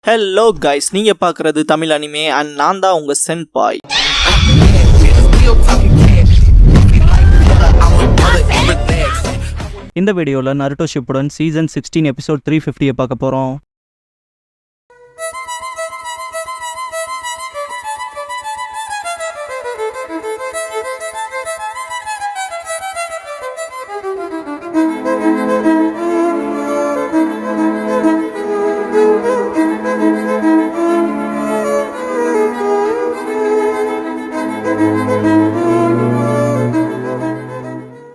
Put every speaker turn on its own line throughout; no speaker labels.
Hello guys, நீங்க பார்க்குறது Tamil anime and நான் தான் உங்க சென்பாய்.
இந்த வீடியோவில் நருட்டோ ஷிப்புடன் சீசன் 16 எபிசோட் 350 பார்க்க போகிறோம்.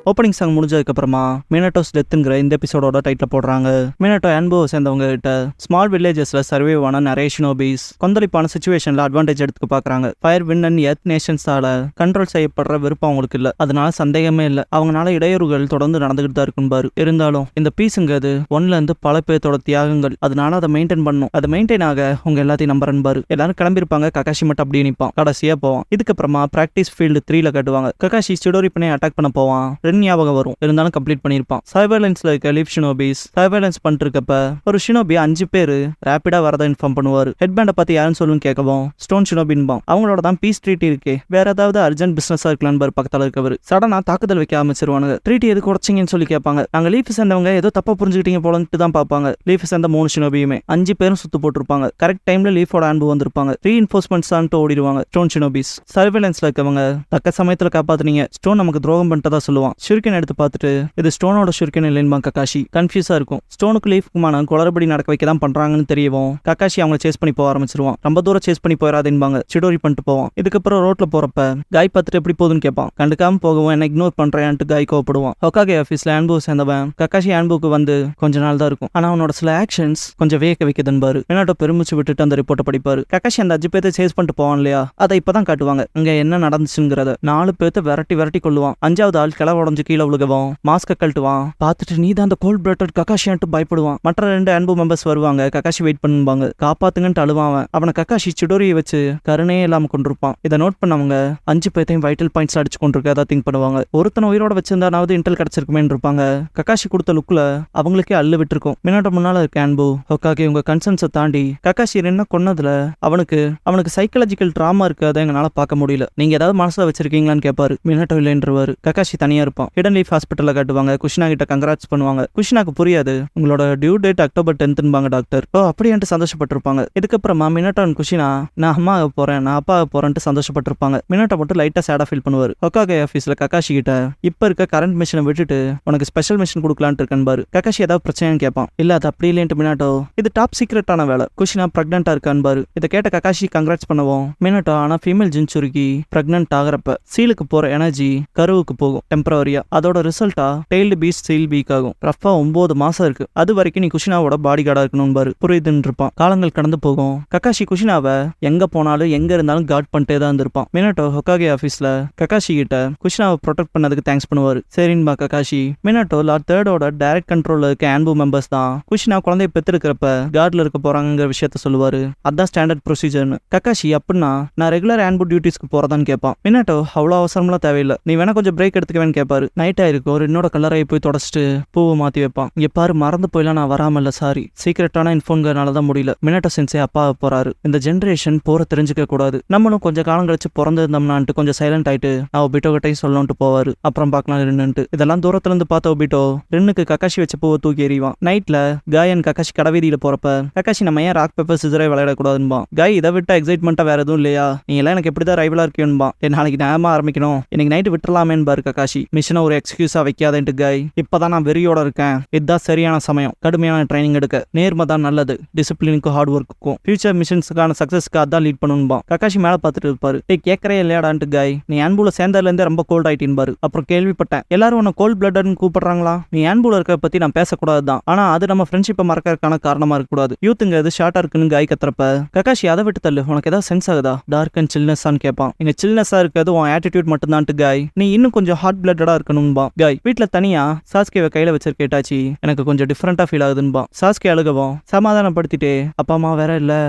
ஓப்பனிங் சாங் முடிஞ்சதுக்கப்புறமா மினட்டோஸ் டெத்துங்கிற இந்த எபிசோடோட டைட்டில் போடுறாங்க. மினட்டோ அன்போ சேர்ந்தவங்க கிட்ட ஸ்மால் வில்லேஜஸ்ல சர்வைவ் ஆன நிறைய ஷினோபிஸ் கொந்தளிப்பான சுச்சுவேஷன்ல அட்வான்டேஜ் எடுத்துக்க பாக்குறாங்க. ஃபயர் வின் அண்ட் எர்த் நேஷன்ஸால கண்ட்ரோல் செய்யப்படுற விருப்பம் அவங்களுக்கு இல்ல. அதனால சந்தேகமே இல்ல, அவங்களால இடையூறுகள் தொடர்ந்து நடந்துகிட்டு தான் இருக்கும் பாரு. இருந்தாலும் இந்த பீஸுங்கிறது ஒன்ல இருந்து பல பேர்த்தோட தியாகங்கள், அதனால அதை மெயின்டைன் பண்ணும். அதை மெயின்டைன் ஆக உங்க எல்லாத்தையும் நம்புறேன் பாரு. எல்லாரும் கிளம்பிருப்பாங்க, ககாஷி மட்டும் அப்படியே நிற்பான். கடைசியா போவான். இதுக்கப்புறமா பிராக்டிஸ் ஃபீல்டு 3ல கட்டுவாங்க. ககாஷி சிடோரி பண்ணி அட்டாக் பண்ண போவான். ஞாபகம் வரும், இருந்தாலும் கம்ப்ளீட் பண்ணிருப்பான். சைபர்லைன்ஸ்ல இருக்க லீஃப் ஷினோபிஸ் சைபர்லைன்ஸ் பண்ணிருக்கப்ப ஒரு ஷினோபி 5 பேரு ரேபிடா வரத இன்ஃபார்ம் பண்ணுவாரு. ஹெட்பேண்டை பத்தி யாருன்னு சொல்லுன்னு கேட்கவும் ஸ்டோன் ஷினோபின்பான். அவங்களோட தான் பீஸ் ட்ரீட்டி இருக்கே, வேற ஏதாவது அர்ஜென்ட் பிசினஸா இருக்கலான்னு பாரு. பக்கத்துல இருக்கவர் சடனா தாக்குதல் வைக்க ஆரம்பிச்சிருவானுங்க. ட்ரீட்டி எது குறைச்சிங்கன்னு சொல்லி கேட்பாங்க. நாங்க லீஃப் சேர்ந்தவங்க ஏதோ தப்பா புரிஞ்சுக்கிட்டீங்க போலன்ட்டு தான் பார்ப்பாங்க. லீஃப் சேர்ந்த 3 ஷினோபியுமே 5 பேரும் சுத்து போட்டிருப்பாங்க. கரெக்ட் டைம்ல லீஃபோட அன்பு வந்திருப்பாங்க. ரீஇன்ஃபோர்ஸ்மெண்ட்ஸ் ஓடிடுவாங்க ஸ்டோன் ஷினோபிஸ். சர்வேலன்ஸ்ல இருக்கவங்க தக்க சமயத்துல காப்பாத்துனீங்க, ஸ்டோன் நமக்கு துரோகம் பண்ணிட்டதா சொல்லுவான். ஷுரிக்கன் எடுத்து பார்த்துட்டு இது ஸ்டோனோட ஷுரிக்கன் இல்லைன்னு ககாஷி கன்ஃபியூஸா இருக்கும். ஸ்டோனுக்கு லீஃப்க்குமான குளறுபடி நடக்க வைக்க தான் பண்றாங்கன்னு தெரியவும் ககாஷி அவங்களை சேஸ் பண்ணி போக ஆரம்பிச்சிருவான். ரொம்ப தூரம் சேஸ் பண்ணி போயிடாதுன்பாங்க. சிடோரி பண்ணிட்டு போவான். இதுக்கப்புறம் ரோட்ல போறப்ப காய் பார்த்துட்டு எப்படி போகுதுன்னு கேட்பான். கண்டுக்காம போகவும் என்ன இக்னோர் பண்றேன்ட்டு காய் கோவப்படுவான். ஹொக்காகே ஆஃபீஸ்ல ஆன்பு சேர்ந்தவன் ககாஷி ஆன்புக்கு வந்து கொஞ்ச நாள் தான் இருக்கும். ஆனா அவனோட சில ஆக்ஷன்ஸ் கொஞ்சம் வேக்க வைக்குதுன்னு பாரு. மினாட்டோ பெருமிச்சு விட்டுட்டு அந்த ரிப்போர்ட்டை படிப்பாரு. ககாஷி அந்த 5 பேர்த்த சேஸ் பண்ணிட்டு போவான் இல்லையா, அதை இப்பதான் காட்டுவாங்க. அங்க என்ன நடந்துச்சுங்கிறத 4 பேர்த்த விரட்டி கொள்ளுவான். 5வது ஆள் கிளை உடஞ்சு கீழே விழுகவும் மாஸ்க கழட்டுவான். பார்த்துட்டு நீ தான் அந்த கோல்ட் பிளட்டட் ககாஷியான்ட்டு பயப்படுவான். மற்ற 2 அன்பு மெம்பர்ஸ் வருவாங்க. ககாஷி வெயிட் பண்ணுவாங்க. காப்பாத்துங்கன்ட்டு அழுவான். அவனை ககாஷி சிடோரியை வச்சு கருணையே இல்லாம கொண்டிருப்பான். இதை நோட் பண்ணவங்க 5 பேர்த்தையும் வைட்டல் பாயிண்ட்ஸ் அடிச்சு கொண்டிருக்கதா திங்க் பண்ணுவாங்க. ஒருத்தனை உயிரோட வச்சிருந்தானாவது இன்டெல் கிடைச்சிருக்குமே இருப்பாங்க. ககாஷி கொடுத்த லுக்ல அவங்களுக்கே அள்ளு விட்டுருக்கும். மினாட்டோ முன்னால இருக்க அன்பு ஹொக்காகே உங்க கன்சர்ன்ஸை தாண்டி ககாஷி என்ன கொன்னதுல அவனுக்கு சைக்காலஜிக்கல் ட்ராமா இருக்கு, அதை எங்களால பார்க்க முடியல. நீங்க ஏதாவது மனசுல வச்சிருக்கீங்களான்னு கேட்பாரு. மினாட்டோ இல்லைன்றவாரு. ககாஷி தனியா இருப்பான். ஹிடன் லீஃப் ஹாஸ்பிட்டல்ல காட்டுவாங்க. குஷ்னா கிட்ட கங்க்ராட்ஸ் பண்ணுவாங்க. குஷ்னாக்கு புரியாது, உங்களோட டியூ டேட் அக்டோபர் 10ன்பாங்க டாக்டர். அப்படின்ட்டு சந்தோஷப்பட்டிருப்பாங்க. இதுக்கப்புறமா மினாட்டோ அண்ட் குஷினா நான் அம்மா ஆக போறேன், நான் அப்பா ஆக போறேன்ட்டு சந்தோஷப்பட்டிருப்பாங்க. மினாட்டோ மட்டும் லைட்டா சேடா ஃபீல் பண்ணுவாரு. ஹொக்காகே ஆஃபீஸ்ல ககாஷி கிட்ட இப்ப இருக்க கரண்ட் மிஷினை விட்டுட்டு உனக்கு ஸ்பெஷல் மிஷின் கொடுக்கலான்ட்டு இருக்கேன் பாரு. ககாஷி ஏதாவது பிரச்சனைன்னு கேட்பான். இல்ல அது அப்படி இல்லைன்ட்டு மினாட்டோ இது டாப் சீக்ரெட்டான வேலை, குஷினா பிரெக்னெண்டா இருக்கான்னு பாரு. இதை கேட்ட ககாஷி கங்க்ராட்ஸ் பண்ணுவோம். மினாட்டோ ஆனா ஃபீமேல் ஜின்சுருக்கி பிரெக்னென்ட் ஆகிறப்ப சீலுக்கு போற எனர்ஜி கருவுக்கு போகும் டெம்பரரியா. அதோட ரிசல்ட்டா டெய்ல்டு பீஸ்ட் சீல் வீக் ஆகும். ரஃபா 9 மாசம் இருக்கு. அது வரைக்கும் நீ குஷினாவோட பாடி கார்டா இருக்கணும் பாரு. புரியுதுன்னு இருப்பான். காலங்கள் கடந்து போகும். ககாஷி குஷினாவை எங்க போனாலும் எங்க இருந்தாலும் கார்ட் பண்ணிட்டே தான் இருந்திருப்பான். மினாட்டோ ஹொக்காகே ஆஃபீஸ்ல ககாஷி கிட்ட குஷினாவை ப்ரொடெக்ட் பண்ணதுக்கு தேங்க்ஸ் பண்ணுவாரு. சரின்பா ககாஷி. மினாட்டோ லார்ட் 3ோட டைரக்ட் கண்ட்ரோல்ல இருக்க ஆன்பு மெம்பர்ஸ் தான் குஷினா குழந்தைய பெற்றிருக்கிறப்ப கார்ட்ல இருக்க போறாங்கிற விஷயத்த சொல்லுவாரு. அதான் ஸ்டாண்டர்ட் ப்ரொசீஜர்னு. ககாஷி அப்படின்னா நான் ரெகுலர் ஆன்பு டியூட்டிஸ்க்கு போறதான்னு கேட்பான். மினாட்டோ அவ்வளோ அவசரம்லாம் தேவையில்லை, நீ வேணா கொஞ்சம் பிரேக் எடுத்துக்கவேன்னு கேட்பாரு. நைட் ஆயிருக்கும். ஒரு என்னோட கலரை போய் தொடச்சிட்டு பூவை மாத்தி வைப்பான். இங்க பாரு மறந்து போயிலாம் நான் வராமல்ல, சாரி, சீக்கிரட்டான இன்ஃபோன்கிறனால தான் முடியல. மினாட்டோ சென்சே அப்பா போறாரு. இந்த ஜென்ரேஷன் போற தெரிஞ்சுக்க கூடாது, நம்மளும் கொஞ்சம் காலம் கழிச்சு பிறந்திருந்தோம்னான்ட்டு கொஞ்சம் சைலண்ட் ஆயிட்டு நான் ஒபிட்டோ கிட்டையும் சொல்லணும்ட்டு போவாரு. அப்புறம் பார்க்கலாம் ரின்னுட்டு. இதெல்லாம் தூரத்துல இருந்து பார்த்த ஒபிட்டோ ரின்னுக்கு ககாஷி வச்ச பூவை தூக்கி எறிவான். நைட்ல காயன் ககாஷி கடவீதியில போறப்ப ககாஷி நம்ம ஏன் ராக் பேப்பர் சிசரை விளையாடக்கூடாதுன்பா. காய் இதை விட்டா எக்ஸைட்மெண்ட்டா வேற எதுவும் இல்லையா, நீ எல்லாம் எனக்கு எப்படிதான் ரைவலா இருக்கேன்பா. நாளைக்கு நேரமா ஆரம்பிக்கணும், இன்னைக்கு நைட்டு விட்டுலாமேன்னு பாரு ககாஷி. மிஷனை ஒரு எக்ஸ்கியூஸா வைக்காதேன்ட்டு காய் இப்பதான் நான் வெறியோட இருக்கேன், இதுதான் சரியான சமயம், கடுமையான ட்ரைனிங் எடுக்க, நேர்மை தான் நல்லது, டிசிப்ளினுக்கும் ஹார்ட் ஒர்க்குக்கும் ஃபியூச்சர் மிஷன்ஸுக்கான சக்சஸ்க்கு அதான் லீட் பண்ணும்பா. ககாஷி மேல பார்த்துட்டு இருப்பாரு. கேட்கறே இல்லையாடான்ட்டு காய் நீ ஆன்புல சேர்ந்ததுல இருந்தே ரொம்ப கோல்ட் ஆயிட்டின்பாரு. அப்புறம் கேள்விப்பட்டேன் எல்லாரும் உன்னை கோல்ட் பிளட்னு கூப்பிடுறாங்களா, நீ ஆன்புல இருக்க பத்தி நான் பேசக்கூடாதுதான், ஆனா அது நம்ம ஃப்ரெண்ட்ஷிப்பை மறக்கிறதுக்கான காரணமா இருக்கக்கூடாது. யூத்துங்க அது ஷார்ட்டா இருக்குன்னு காய் கத்துறப்ப ககாஷி அதை விட்டு தள்ளு, உனக்கு ஏதாவது சென்ஸ் ஆகுதா, டார்க் அண்ட் சில்னஸான்னு கேட்பான். இங்க சில்னஸா இருக்கிறது உன் ஆட்டிடியூட் மட்டும் தான்ட்டு காய் நீ இன்னும் கொஞ்சம் ஹார்ட் பிளட்டடா இருக்கணும்பா. காய் வீட்டுல தனியா சாஸ்கேவை கையில வச்சிருக்க இட்டாச்சி எனக்கு கொஞ்சம் டிஃப்ரெண்டா ஃபீல் ஆகுதுன்பா. சாஸ்கே அழுகவும் சமாதானப்படுத்திட்டே அப்பா அம்மா வேற இல்ல,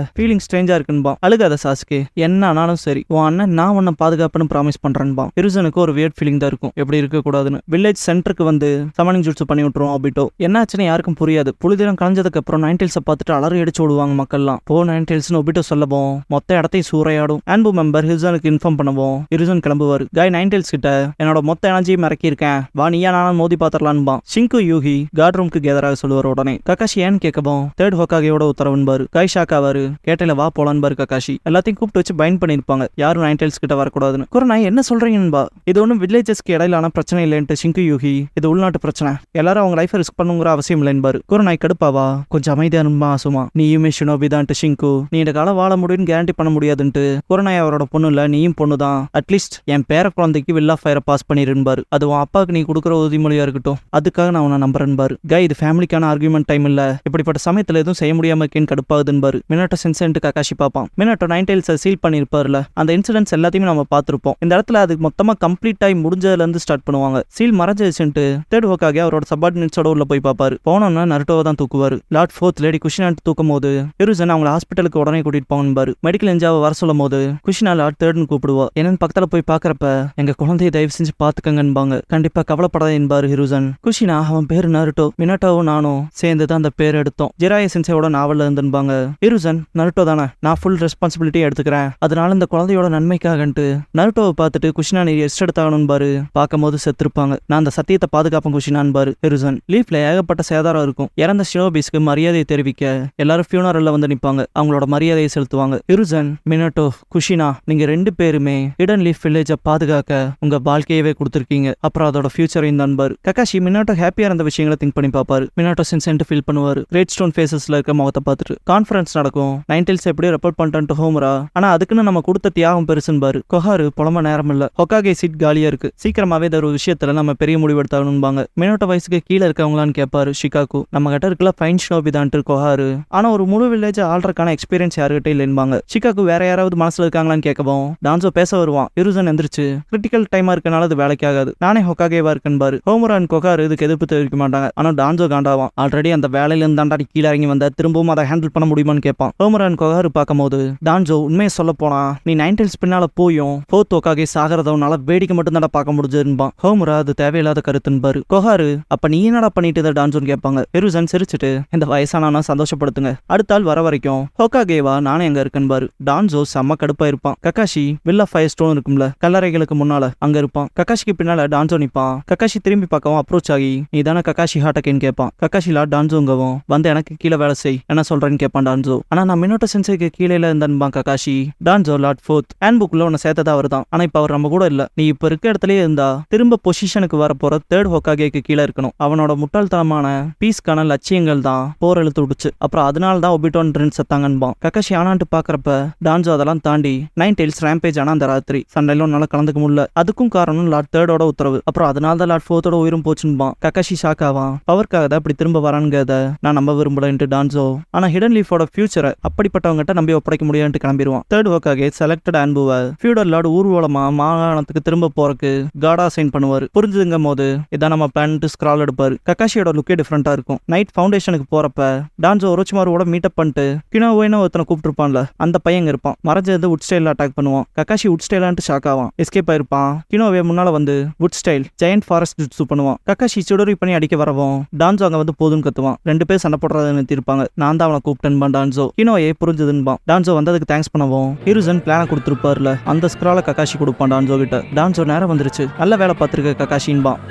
ஃபீலிங் ஸ்ட்ரேஞ்சா இருக்குன்பா. அழுகாத சாஸ்கே, என்ன ஆனாலும் சரி உன் அண்ணன் நான் உன்னை பாதுகாப்புன்னு ப்ராமிஸ் பண்றேன்பா. ஹிருசனுக்கு ஒரு வியர்ட் ஃபீலிங் தான் இருக்கும், எப்படி இருக்க கூடாதுன்னு. வில்லேஜ் சென்டருக்கு வந்து சமனிங் ஜூட்ஸ் பண்ணி விட்டுருவோம் அபிட்டோ. என்னாச்சுன்னு யாருக்கும் புரியாது. புலிதினம் கலைஞ்சதுக்கு அப்புறம் நைன்டெயில்ஸை பார்த்துட்டு அலறி அடிச்சு விடுவாங்க மக்கள்லாம். போ நைன்டெயில்ஸ்னு ஒபிட்டோ சொல்லவும் மொத்த இடத்தையும் சூறையாடும். ஆன்பு மெம்பர் ஹிருசனுக்கு இன்ஃபார்ம் பண்ணுவோம். ஹிருசன் கிளம்புவார். காய் நைன்டெயில்ஸ் கிட்ட என்னோட மொத்த எனர்ஜியும் இறக்கி இருக்கேன், வா நீயா நானும் மோதி பாத்திரலான்பா. ஷிங்கு யூகி கார்ட் ரூம்க்கு கேதராக சொல்லுவார். உடனே ககாஷி ஏன்னு கேட்கவும் தேர்ட் ஹோக்காகையோட உத்தரவுன்பாரு. காய் ஷாக் ஆவாரு. கேட்டையில வா போலான்பாரு ககாஷி. எல்லாத்தையும் கூப்பிட்டு வச்சு பைண்ட் பண்ணிருப்பாங்க, யாரும் நைன்டெயில்ஸ் கிட்ட வரக்கூடாதுன்னு. குரணாய் என்ன சொல்றீங்கன்பா. இது ஒன்றும் வில்லேஜஸ்க்கு இடையிலான பிரச்சனை இல்லைன்ட்டு ஷிங்கு யூகி, இது உள்நாட்டு பிரச்சனை, எல்லாரும் அவங்க லைஃபை ரிஸ்க் பண்ணுங்கிற அவசியம் இல்லைன்பாரு. குரணாய் கடுப்பாவா, கொஞ்சம் அமைதியானுமா சும்மா, நீயுமே ஷினோபி தான்ட்டு ஷிங்கு, நீ இந்த காலம் வாழ முடியும்னு கேரண்டி பண்ண முடியாதுன்ட்டு. குரணாய் அவரோட பொண்ணு இல்ல, நீயும் பொண்ணு தான், அட்லீஸ்ட் என் பேர குழந்தைக்கு வில் ஆஃப் ஃபயரை பாஸ் பண்ணிருன்பாரு. அது உன் அப்பாவுக்கு நீ கொடுக்குற உறுதிமொழியா இருக்கட்டும், அதுக்காக நான் உன்னை நம்புறேன்பாரு. கை இது ஃபேமிலிக்கான ஆர்குமெண்ட் டைம் இல்ல, இப்படிப்பட்ட சமயத்துல எதுவும் செய்ய முடியாம இருக்கேன்னு கடுப்பாகுதுன்பாரு. மினாட்டோ சென்சென்ட் ககாஷி பார்ப்பான். மினாட்டோ நைன்டெயில்ஸை சீல் பண்ணிருப்பாருல, அந்த இன்சிடென்ட்ஸ் எல்லாத்தையுமே நம்ம பார்த்துருப்போம். இந்த இடத்துல அது மொத்தமா கம்ப்ளீட் ஆகி முடிஞ்சதுல இருந்து ஸ்டார்ட் பண்ணுவாங்க. சீல் மறைஞ்சிச்சுட்டு தேர்ட் ஹோக்காக அவரோட சப்பார்டினேட்ஸோட உள்ள போய் பார்ப்பாரு. போனோம்னா நருட்டோவை தான் தூக்குவாரு. லார்ட் ஃபோர்த் லேடி குஷினான் தூக்கும் போது ஹிருசன் அவங்களை ஹாஸ்பிட்டலுக்கு உடனே கூட்டிட்டு போகணும்பாரு. மெடிக்கல் எஞ்சாவை வர சொல்லும் போது குஷினா லார்ட் தேர்ட்னு கூப்பிடுவா. என்னன்னு பக்கத்துல போய் பாக்குறப்ப எங்க குழந்தையை தயவு செஞ்சு பாத்துக்கங்கன்பாங்க. கண்டிப்பா கவலைப்படாத என்பாரு ஹிருசன். குஷினா அவன் பேரு நருட்டோ, மினாட்டோவும் நானும் சேர்ந்து தான் அந்த பேர் எடுத்தோம், ஜிராய சென்சையோட நாவல்ல இருந்துன்பாங்க. ஹிருசன் நருட்டோ தானே, நான் ஃபுல் ரெஸ்பான்சிபிலிட்டி எடுத்துக்கிறேன், அதனால இந்த குழந்தையோட நன்மைக்காகன்ட்டு நருட்டோவை பார்த்துட்டு குஷினா நீ ரெஸ்ட் எடுத்தாகணும் பாரு, பார்க்கும் போது செத்துருப்பாங்க, நான் அந்த சத்தியத்தை பாதுகாப்பேன் குஷினான் பாரு. ஹிருசன் லீஃப்ல ஏகப்பட்ட சேதாரம் இருக்கும், இறந்த ஷினோபிஸ்க்கு மரியாதையை தெரிவிக்க எல்லாரும் ஃபியூனரல்ல வந்து நிப்பாங்க, அவங்களோட மரியாதையை செலுத்துவாங்க. ஹிருசன் மினாட்டோ குஷினா நீங்க ரெண்டு பேருமே ஹிடன் லீஃப் வில்லேஜை பாதுகாக்க உங்க வாழ்க்கையவே கொடுத்துருக்கீங்க, அப்புறம் அதோட ஃபியூச்சரையும் தான் பாரு. ககாஷி மினாட்டோ ஹாப்பியா இருந்த விஷயங்களை திங்க் பண்ணி பார்ப்பாரு. மினாட்டோ சென்சென்ட் ஃபீல் பண்ணுவாரு. ரெட் ஸ்டோன் ஃபேஸஸ்ல இருக்க முகத்தை பார்த்துட்டு கான்ஃபரன்ஸ் நடக்கும். நைன்டெயில்ஸ் எப்படி ரெப்போர்ட் பண்ணிட்டு ஹோமரா, ஆனா அதுக்குன்னு நம்ம கொடுத்த தியாகம் பெருசுன்பாரு. கொஹாரு புலம்ப நேரம் இல்ல, ஹொக்காகே சீட் காலியா இருக்கு, சீக்கிரமாவே இந்த ஒரு விஷயத்துல நம்ம பெரிய முடிவெடுத்தாகணும்பாங்க. மினோட்டோ வயசுக்கு கீழே இருக்கவங்களான்னு கேட்பாரு ஷிகாக்கு. நம்ம கிட்ட இருக்கல ஃபைன் ஷினோபி தான் கொஹாரு, ஆனா ஒரு முழு வில்லேஜ் ஆள்றதுக்கான எக்ஸ்பீரியன்ஸ் யாருகிட்ட இல்லைன்பாங்க. ஷிகாக்கு வேற யாராவது மனசுல இருக்காங்களான்னு கேட்கவும் டான்சோ பேச வருவான். ஹிருசன் எந்திரிச்சு கிரிட்டிக்கல் டைமா இருக்கனால அது வேலைக்கு ஆகாது, நானே ஹொக்காகேவா இருக்கேன்பாரு. ஹோமரா அண்ட் கொஹாரு இதுக்கு எதிர்ப்பு தெரிவிக்க மாட்டாங்க, ஆனா டான்சோ காண்டாவான். ஆல்ரெடி அந்த வேலையில இருந்தாண்டா கீழே இறங்கி வந்த, திரும்பவும் அதை ஹேண்டில் பண்ண முடியுமான்னு கேட்பான். ஹோமரா அண்ட் கொஹாரு பார்க்கும்போது டான்சோ உண்மையை சொல்ல போனா நீ நைன்டெயில்ஸ் பின்னால போயும் ஃபோர்த் ஹோக்காகே சாகிறதவனால வேடிக்கை மட்டும் தான் பார்க்க முடிஞ்சதுன்பான். ஹோமரா அது தேவையில்லாத கருத்துன்பாரு. கொஹாரு அப்ப நீ என்னடா பண்ணிட்டு டான்சோன்னு கேட்பாங்க. ஹிருசன் சிரிச்சுட்டு இந்த வயசானா சந்தோஷப்படுத்துங்க, அடுத்த ஆள் வர வரைக்கும் ஹோக்காகேவா நானே எங்க இருக்கேன்பாரு. டான்சோ செம்ம கடுப்பா இருப்பான். Kakashi will of fire stone இருக்கும்ல கல்லறைகளுக்கு முன்னால அங்க இருப்பான். ககாஷிக்கு பின்னால டான்சோ நிப்பான். ககாஷி திரும்பி பார்க்கவும் அப்ரோச் ஆகி நீ தானே ககாஷி ஹாட்டக்கேன்னு கேட்பான். ககாஷிலா டான்சோங்கவும் வந்து எனக்கு கீழே வேலை செய் என்ன சொல்றேன்னு கேட்பான் டான்சோ. ஆனா நான் மினோட்டோ சென்சைக்கு கீழே இருந்தேன்பான் ககாஷி. டான்சோ லார்ட் ஃபோர்த் ஹேண்ட் புக்ல உன்னை சேர்த்ததா வருதான், ஆனா இப்ப அவர் நம்ம கூட இல்ல, நீ இப்ப இருக்க இடத்துலயே இருந்தா திரும்ப பொசிஷனுக்கு வர போற தேர்ட் ஹோக்காகேக்கு கீழே இருக்கணும். அவனோட முட்டாள்தனமான பீஸ்க்கான லட்சியங்கள் தான் போர் எழுத்து விடுச்சு, அப்புறம் அதனால தான் ஒபிட்டோன் ட்ரெண்ட் செத்தாங்கன்பான். ககாஷி ஆனான்ட்டு பாக்குறப்ப டான்சோ அதெல்லாம் தாண்டி நைன்டெயில்ஸ் ரேம்பேஜ் ஆனா அந்த ராத்திரி சண்டையிலும் நல்லா கலந்துக்க முடியல, அதுக்கும் காரணம் லார்ட் தேர்டோட உத்தரவு, அப்புறம் அதனால தான் லார்ட் ஃபோர்த்தோட உயிரும் போச்சுன்பான். ககாஷி ஷாக் ஆவான். பவர்க்காக தான் அப்படி திரும்ப வரான்கிறத நான் நம்ப விரும்பலன்ட்டு டான்சோ, ஆனா ஹிடன் லீஃபோட ஃபியூச்சரை அப்படிப்பட்டவங்ககிட்ட நம்பி ஒப்படைக்க முடியாதுன்னு கிளம்பிடுவான். தேர்ட் ஹோக்காகே செலக்டட் ஆன்புவை ஃபியூடல் லார்டு ஊர்வலமா மாகாணத்துக்கு திரும்ப போறக்கு காடா சைன் பண்ணுவாரு. புரிஞ்சுதுங்கும் போது இதான் நம்ம பிளான்ட்டு ஸ்க்ரால் எடுப்பாரு. ககாஷியோட லுக்கே டிஃப்ரெண்டா இருக்கும். நைட் ஃபவுண்டேஷனுக்கு போறப்ப டான்சோ ஒரோச்சிமாரோட மீட்டப் பண்ணிட்டு கினோவேன்னு ஒருத்தனை கூப்பிட்டுருப்பான்ல அந்த பையன் இருப்பான். மறைஞ்சது வுட் ஸ்டைல அட்டாக் பண்ணுவான். ககாஷி வுட் ஸ்டைலான்ட்டு ஷாக் ஆவான். எஸ்கேப் ஆயிருப்பான். கினோவே முன்னால வந்து would style giant forest jutsu பண்ணுவான். ககாஷி சுடரி பண்ணி அடிக்க வரவும் டான்சோ அங்க வந்து போதுன்னு கத்துவான். ரெண்டு பேர் சண்டை போடுறத நிறுத்திருப்பாங்க. நான் தான் அவனை கூப்பிட்டேன்பான் டான்சோ. கினோயே புரிஞ்சதுன்பான். டான்சோ வந்ததுக்கு தேங்க்ஸ் பண்ணவும் ஹிருசன் பிளான கொடுத்துருப்பார்ல அந்த ஸ்க்ரால ககாஷி கொடுப்பான் டான்சோ கிட்ட. டான்சோ நேரம் வந்துருச்சு, நல்ல வேலை பார்த்துருக்க ககாஷின்பான்.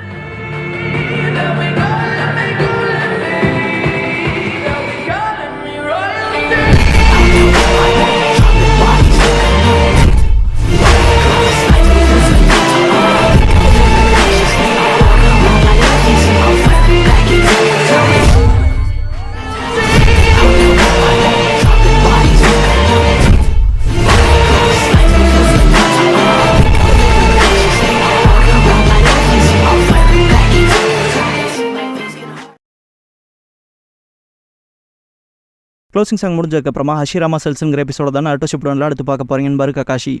க்ளோசிங் சாங் முடிஞ்சதுக்கப்புறமா ஹஷிராமா செல்ஸ்ங்கிற எபிசோட தானே அட்டோ ஷிப்டோன்லாம் எடுத்து பார்க்க போறீங்கன்னு பாரு ககாஷி.